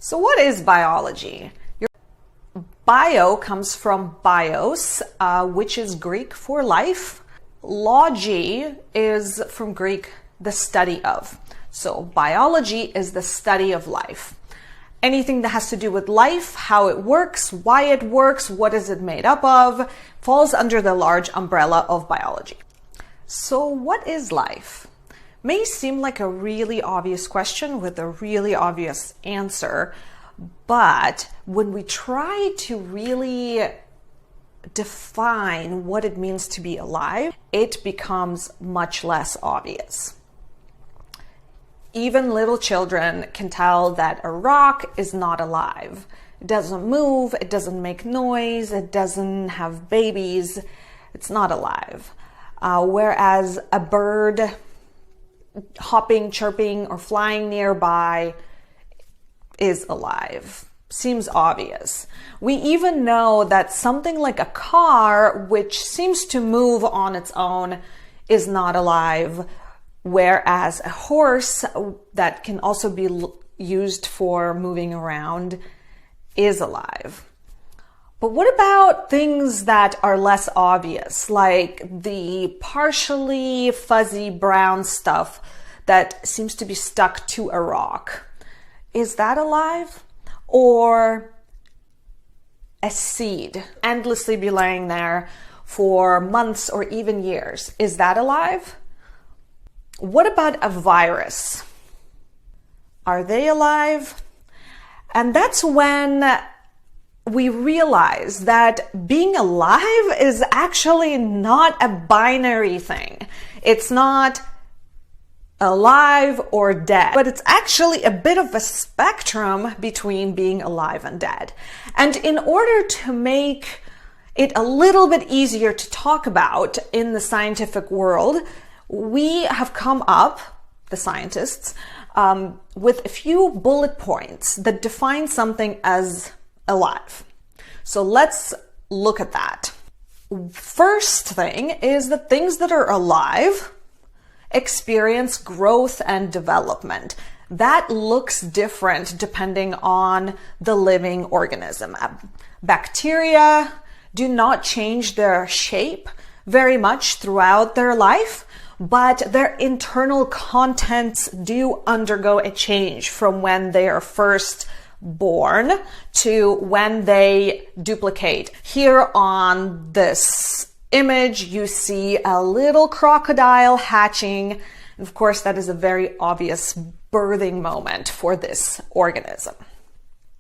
So what is biology? Bio comes from bios, which is Greek for life. Logy is from Greek, the study of. So biology is the study of life. Anything that has to do with life, how it works, why it works, what is it made up of, falls under the large umbrella of biology. So what is life? May seem like a really obvious question with a really obvious answer, but when we try to really define what it means to be alive, it becomes much less obvious. Even little children can tell that a rock is not alive. It doesn't move, it doesn't make noise, it doesn't have babies, it's not alive. Whereas a bird hopping, chirping, or flying nearby is alive. Seems obvious. We even know that something like a car, which seems to move on its own, is not alive, whereas a horse that can also be used for moving around is alive. But what about things that are less obvious, like the partially fuzzy brown stuff that seems to be stuck to a rock? Is that alive? Or a seed endlessly be laying there for months or even years? Is that alive? What about a virus? Are they alive? And that's when we realize that being alive is actually not a binary thing. It's not alive or dead, but it's actually a bit of a spectrum between being alive and dead. And in order to make it a little bit easier to talk about in the scientific world, we have come up, the scientists, with a few bullet points that define something as alive. So let's look at that. First thing is that things that are alive experience growth and development. That looks different depending on the living organism. Bacteria do not change their shape very much throughout their life, but their internal contents do undergo a change from when they are first born to when they duplicate. Here on this image, you see a little crocodile hatching. And of course, that is a very obvious birthing moment for this organism.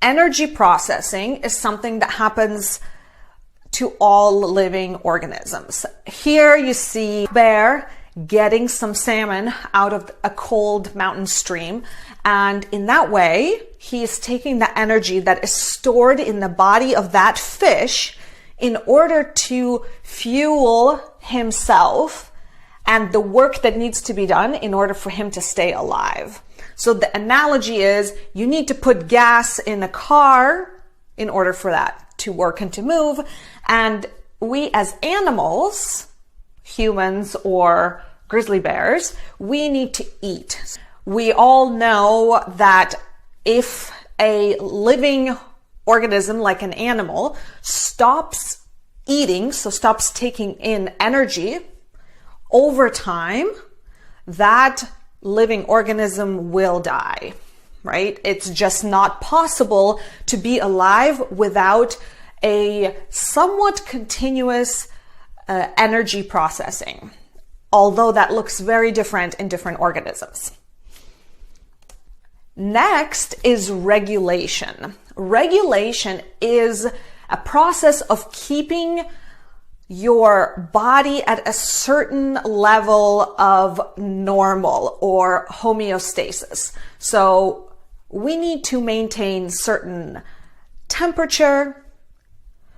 Energy processing is something that happens to all living organisms. Here you see a bear getting some salmon out of a cold mountain stream. And in that way, he is taking the energy that is stored in the body of that fish in order to fuel himself and the work that needs to be done in order for him to stay alive. So the analogy is you need to put gas in a car in order for that to work and to move. And we as animals, humans or grizzly bears, we need to eat. We all know that if a living organism like an animal stops eating, so stops taking in energy, over time, that living organism will die, right? It's just not possible to be alive without a somewhat continuous energy processing, although that looks very different in different organisms. Next is regulation. Regulation is a process of keeping your body at a certain level of normal or homeostasis. So we need to maintain certain temperature,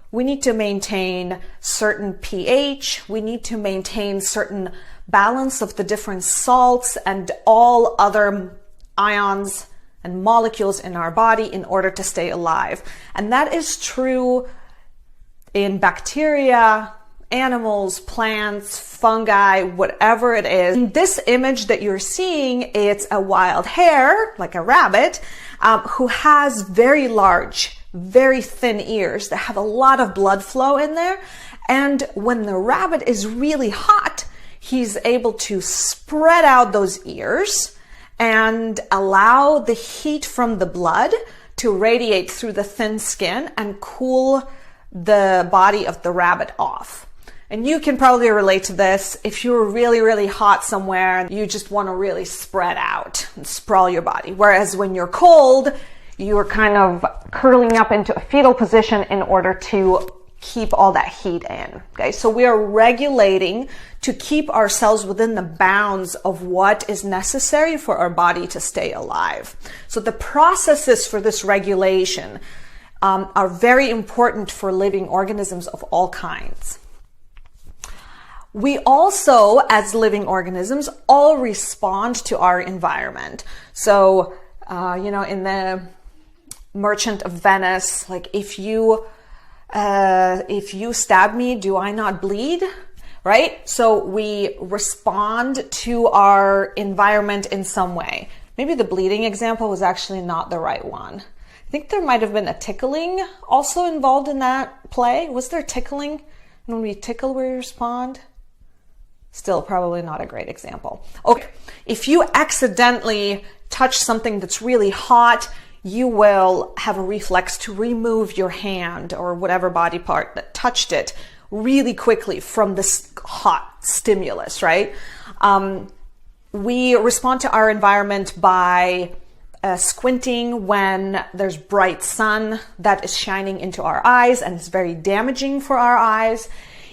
we need to maintain certain pH, we need to maintain certain balance of the different salts and all other ions and molecules in our body in order to stay alive. And that is true in bacteria animals, plants, fungi, whatever it is. In this image that you're seeing, it's a wild hare, like a rabbit, who has very large, very thin ears that have a lot of blood flow in there. And when the rabbit is really hot, he's able to spread out those ears and allow the heat from the blood to radiate through the thin skin and cool the body of the rabbit off. And you can probably relate to this. If you're really, really hot somewhere, you just want to really spread out and sprawl your body. Whereas when you're cold, you're kind of curling up into a fetal position in order to keep all that heat in. Okay, so we are regulating to keep ourselves within the bounds of what is necessary for our body to stay alive. So the processes for this regulation are very important for living organisms of all kinds. We also, as living organisms, all respond to our environment. So, in the Merchant of Venice, like if you stab me, do I not bleed? Right? So we respond to our environment in some way. Maybe the bleeding example was actually not the right one. I think there might have been a tickling also involved in that play. Was there tickling? And when we tickle, we respond? Still probably not a great example. Okay, if you accidentally touch something that's really hot, you will have a reflex to remove your hand or whatever body part that touched it really quickly from this hot stimulus, right? We respond to our environment by squinting when there's bright sun that is shining into our eyes and it's very damaging for our eyes.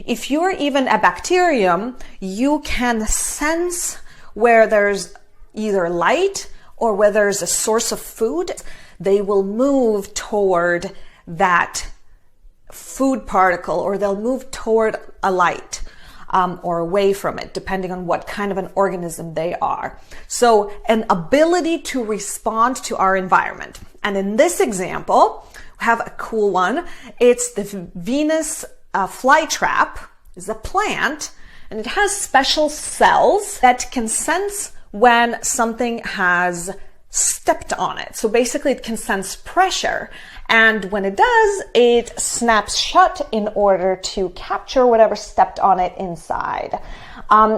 If you're even a bacterium, you can sense where there's either light or where there's a source of food. They will move toward that food particle, or they'll move toward a light or away from it, depending on what kind of an organism they are. So an ability to respond to our environment. And in this example, we have a cool one. It's the Venus flytrap. Is a plant, and it has special cells that can sense when something has stepped on it. So basically it can sense pressure, and when it does, it snaps shut in order to capture whatever stepped on it inside.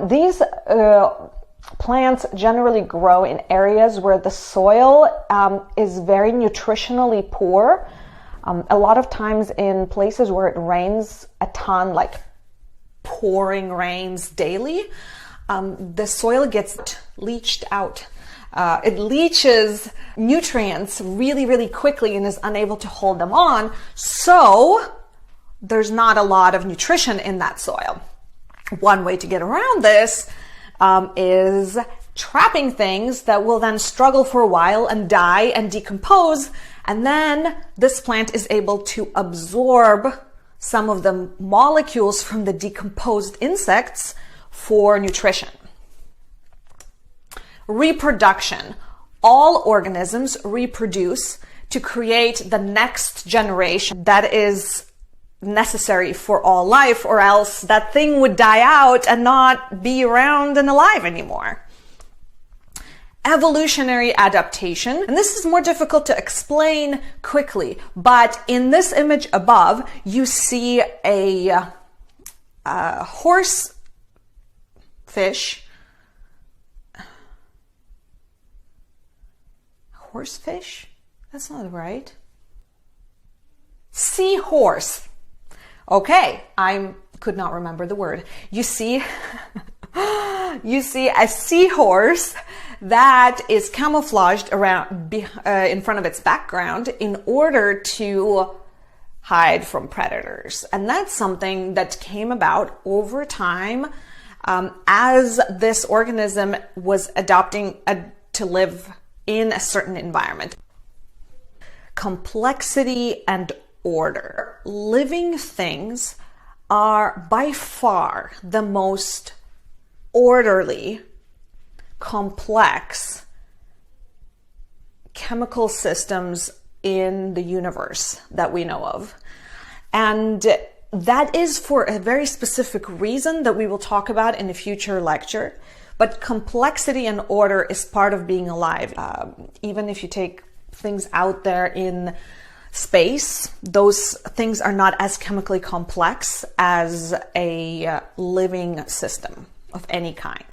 These plants generally grow in areas where the soil is very nutritionally poor. A lot of times in places where it rains a ton, like pouring rains daily, the soil gets leached out. It leaches nutrients really, really quickly and is unable to hold them on. So there's not a lot of nutrition in that soil. One way to get around this is trapping things that will then struggle for a while and die and decompose. And then this plant is able to absorb some of the molecules from the decomposed insects for nutrition. Reproduction. All organisms reproduce to create the next generation that is necessary for all life, or else that thing would die out and not be around and alive anymore. Evolutionary adaptation, and this is more difficult to explain quickly, but in this image above, you see a horsefish. Horsefish? That's not right. Seahorse. Okay, I could not remember the word. You see a seahorse that is camouflaged around in front of its background in order to hide from predators. And that's something that came about over time as this organism was adopting to live in a certain environment. Complexity and order. Living things are by far the most orderly, complex chemical systems in the universe that we know of. And that is for a very specific reason that we will talk about in a future lecture. But complexity and order is part of being alive. Even if you take things out there in space, those things are not as chemically complex as a living system of any kind.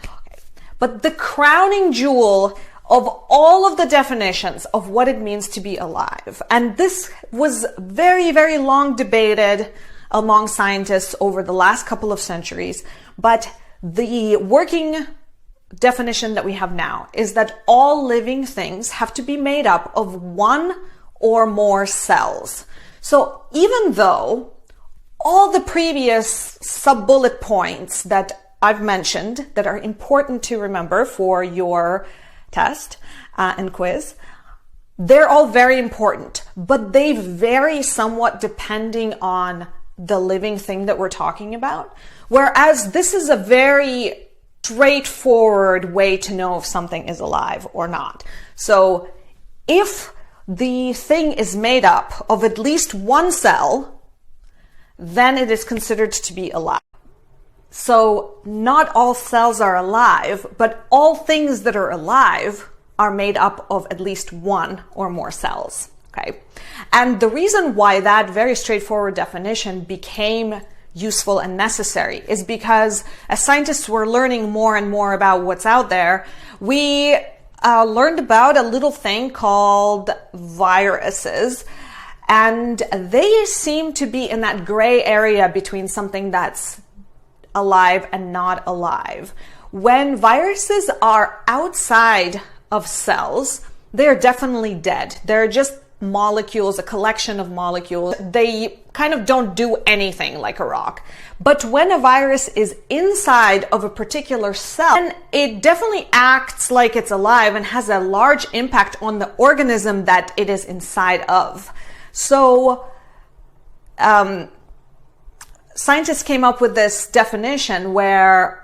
Okay. But the crowning jewel of all of the definitions of what it means to be alive, and this was very, very long debated among scientists over the last couple of centuries, but the working definition that we have now is that all living things have to be made up of one or more cells. So even though all the previous sub-bullet points that I've mentioned that are important to remember for your test and quiz, they're all very important, but they vary somewhat depending on the living thing that we're talking about. Whereas this is a very straightforward way to know if something is alive or not. So if the thing is made up of at least one cell, then it is considered to be alive. So not all cells are alive, but all things that are alive are made up of at least one or more cells. Okay. And the reason why that very straightforward definition became useful and necessary is because as scientists were learning more and more about what's out there, we learned about a little thing called viruses. And they seem to be in that gray area between something that's alive and not alive. When viruses are outside of cells, they're definitely dead. They're just molecules, a collection of molecules. They kind of don't do anything like a rock. But when a virus is inside of a particular cell, then it definitely acts like it's alive and has a large impact on the organism that it is inside of. So, scientists came up with this definition where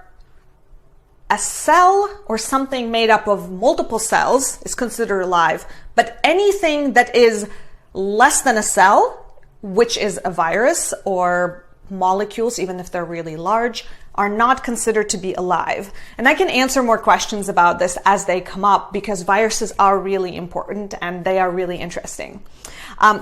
a cell or something made up of multiple cells is considered alive, but anything that is less than a cell, which is a virus or molecules, even if they're really large, are not considered to be alive. And I can answer more questions about this as they come up because viruses are really important and they are really interesting.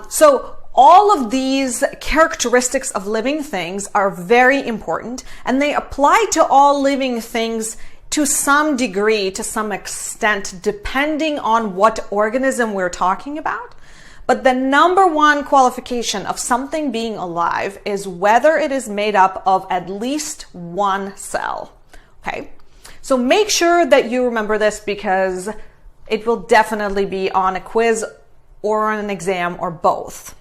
So all of these characteristics of living things are very important and they apply to all living things to some degree, to some extent, depending on what organism we're talking about. But the number one qualification of something being alive is whether it is made up of at least one cell. Okay, so make sure that you remember this because it will definitely be on a quiz or on an exam or both.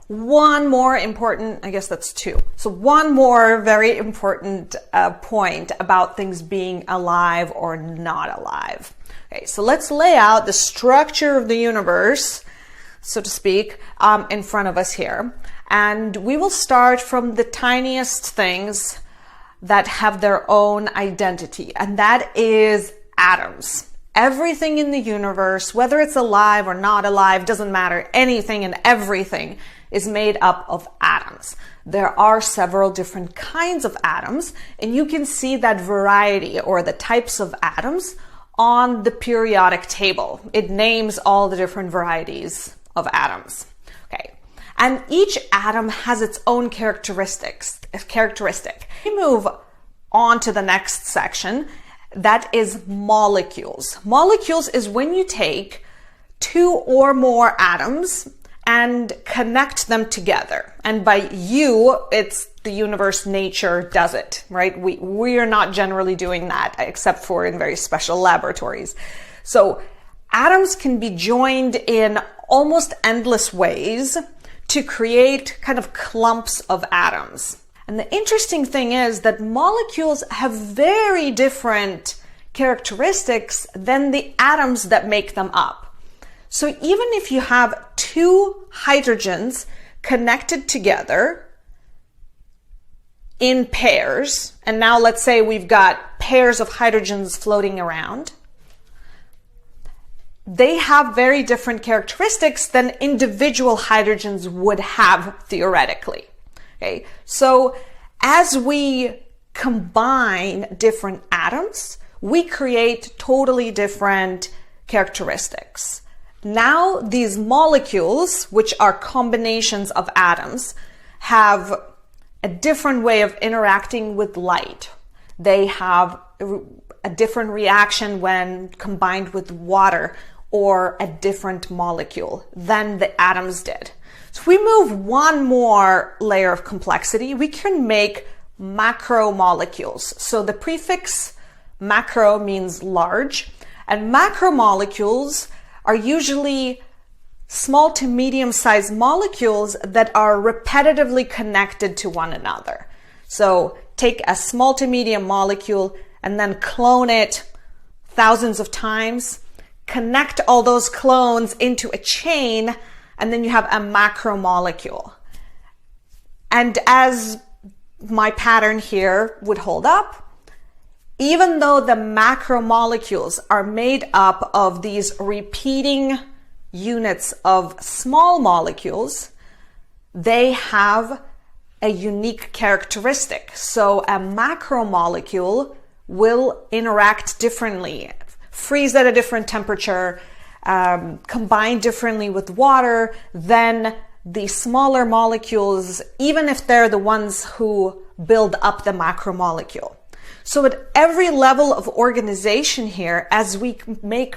One more important, I guess that's two. So one more very important point about things being alive or not alive. Okay, so let's lay out the structure of the universe, so to speak, in front of us here. And we will start from the tiniest things that have their own identity, and that is atoms. Everything in the universe, whether it's alive or not alive, doesn't matter. Anything and everything is made up of atoms. There are several different kinds of atoms, and you can see that variety or the types of atoms on the periodic table. It names all the different varieties of atoms. Okay, and each atom has its own characteristic. We move on to the next section, that is molecules. Molecules is when you take two or more atoms and connect them together. And by you, it's the universe, nature does it, right? We are not generally doing that except for in very special laboratories. So atoms can be joined in almost endless ways to create kind of clumps of atoms. And the interesting thing is that molecules have very different characteristics than the atoms that make them up. So even if you have two hydrogens connected together in pairs, and now let's say we've got pairs of hydrogens floating around, they have very different characteristics than individual hydrogens would have theoretically. Okay, so as we combine different atoms, we create totally different characteristics. Now these molecules, which are combinations of atoms, have a different way of interacting with light. They have a different reaction when combined with water or a different molecule than the atoms did. So if we move one more layer of complexity, we can make macromolecules. So the prefix macro means large, and macromolecules are usually small to medium-sized molecules that are repetitively connected to one another. So take a small to medium molecule and then clone it thousands of times, connect all those clones into a chain, and then you have a macromolecule. And as my pattern here would hold up, even though the macromolecules are made up of these repeating units of small molecules, they have a unique characteristic. So a macromolecule will interact differently, freeze at a different temperature, combine differently with water than the smaller molecules, even if they're the ones who build up the macromolecule. So at every level of organization here, as we make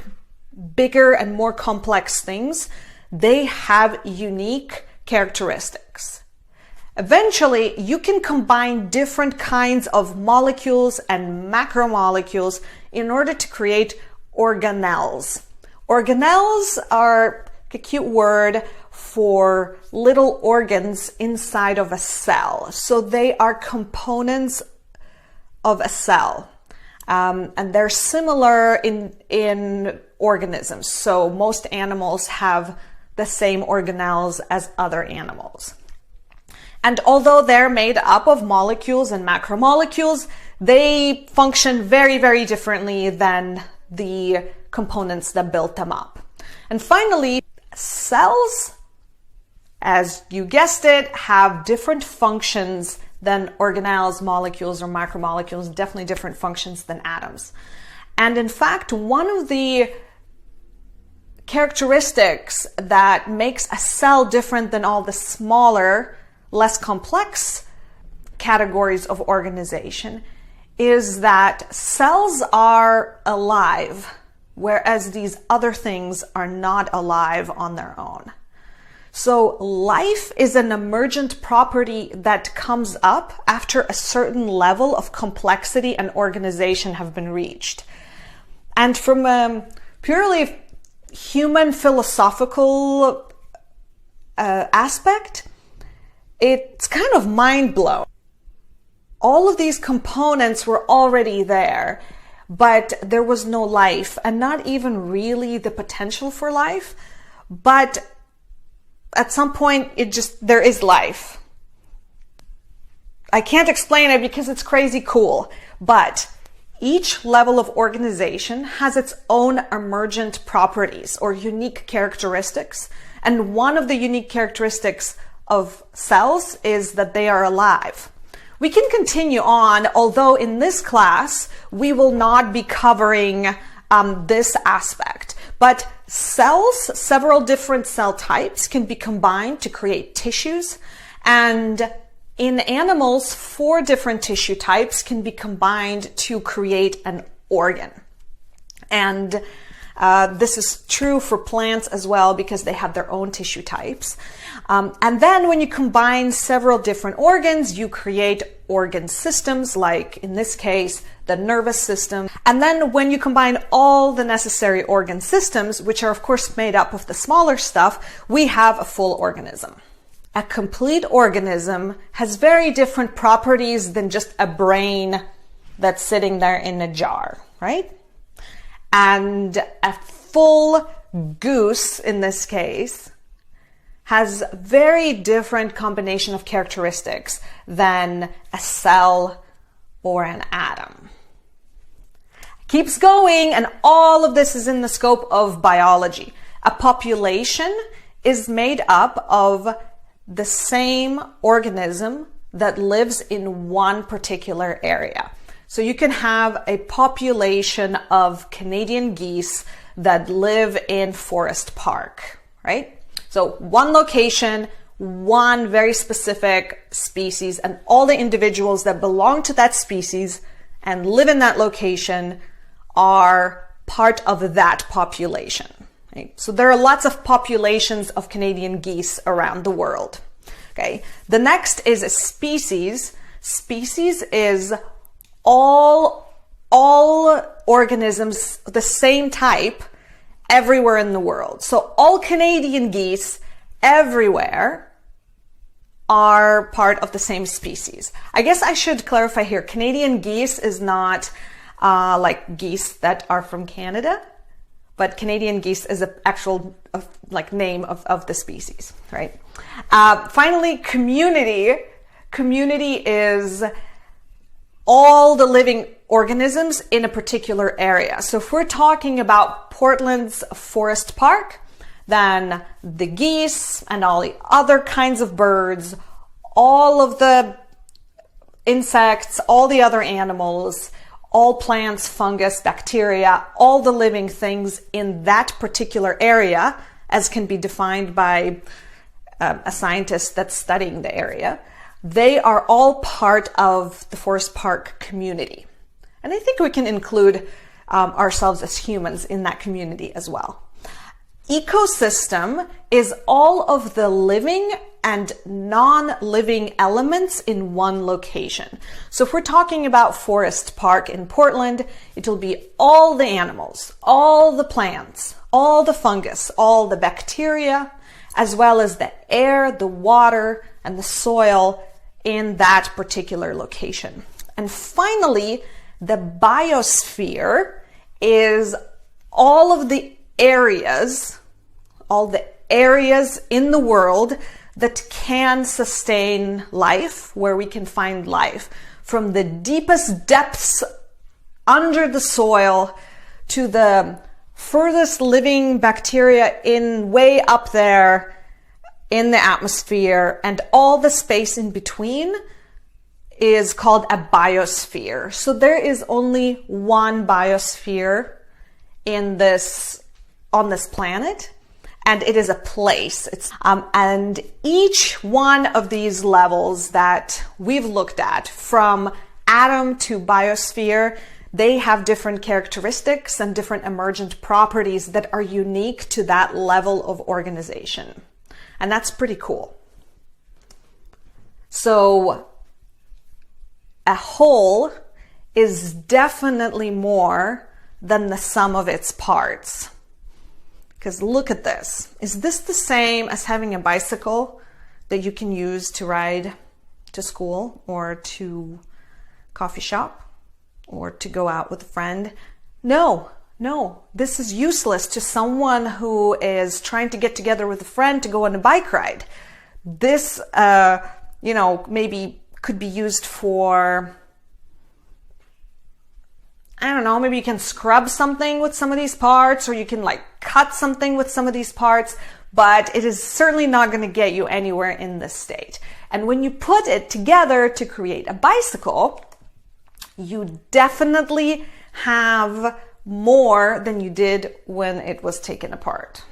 bigger and more complex things, they have unique characteristics. Eventually, you can combine different kinds of molecules and macromolecules in order to create organelles. Organelles are a cute word for little organs inside of a cell. So they are components of a cell. And they're similar in organisms. So most animals have the same organelles as other animals. And although they're made up of molecules and macromolecules, they function very, very differently than the components that built them up. And finally, cells, as you guessed it, have different functions than organelles, molecules, or macromolecules, definitely different functions than atoms. And in fact, one of the characteristics that makes a cell different than all the smaller, less complex categories of organization is that cells are alive, whereas these other things are not alive on their own. So life is an emergent property that comes up after a certain level of complexity and organization have been reached. And from a purely human philosophical aspect, it's kind of mind-blowing. All of these components were already there, but there was no life, and not even really the potential for life. But at some point, there is life. I can't explain it because it's crazy cool, but each level of organization has its own emergent properties or unique characteristics. And one of the unique characteristics of cells is that they are alive. We can continue on, although in this class, we will not be covering this aspect. But cells, several different cell types can be combined to create tissues. And in animals, 4 different tissue types can be combined to create an organ. And this is true for plants as well because they have their own tissue types. And then when you combine several different organs, you create organ systems, like in this case, the nervous system. And then when you combine all the necessary organ systems, which are of course made up of the smaller stuff, we have a full organism. A complete organism has very different properties than just a brain that's sitting there in a jar, right? And a full goose, in this case, has very different combination of characteristics than a cell or an atom. I keeps going, and all of this is in the scope of biology. A population is made up of the same organism that lives in one particular area. So you can have a population of Canadian geese that live in Forest Park, right? So one location, one very specific species, and all the individuals that belong to that species and live in that location are part of that population. Right? So there are lots of populations of Canadian geese around the world. Okay. The next is a species. Species is all organisms the same type everywhere in the world. So all Canadian geese everywhere are part of the same species. I guess I should clarify here. Canadian geese is not like geese that are from Canada, but Canadian geese is an actual name of the species, right? Finally, community. Community is all the living organisms in a particular area. So if we're talking about Portland's Forest Park, then the geese and all the other kinds of birds, all of the insects, all the other animals, all plants, fungus, bacteria, all the living things in that particular area, as can be defined by a scientist that's studying the area, they are all part of the Forest Park community. And I think we can include ourselves as humans in that community as well. Ecosystem is all of the living and non-living elements in one location. So if we're talking about Forest Park in Portland, it'll be all the animals, all the plants, all the fungus, all the bacteria, as well as the air, the water, and the soil in that particular location. And finally, the biosphere is all of the areas in the world that can sustain life, where we can find life, from the deepest depths under the soil to the furthest living bacteria in way up there in the atmosphere, and all the space in between is called a biosphere. So there is only one biosphere on this planet, and it is a place. And each one of these levels that we've looked at, from atom to biosphere, they have different characteristics and different emergent properties that are unique to that level of organization. And that's pretty cool. So a whole is definitely more than the sum of its parts. Because look at this. Is this the same as having a bicycle that you can use to ride to school or to coffee shop or to go out with a friend? No. This is useless to someone who is trying to get together with a friend to go on a bike ride. This, maybe could be used for, I don't know, maybe you can scrub something with some of these parts, or you can cut something with some of these parts, but it is certainly not going to get you anywhere in this state. And when you put it together to create a bicycle, you definitely have more than you did when it was taken apart.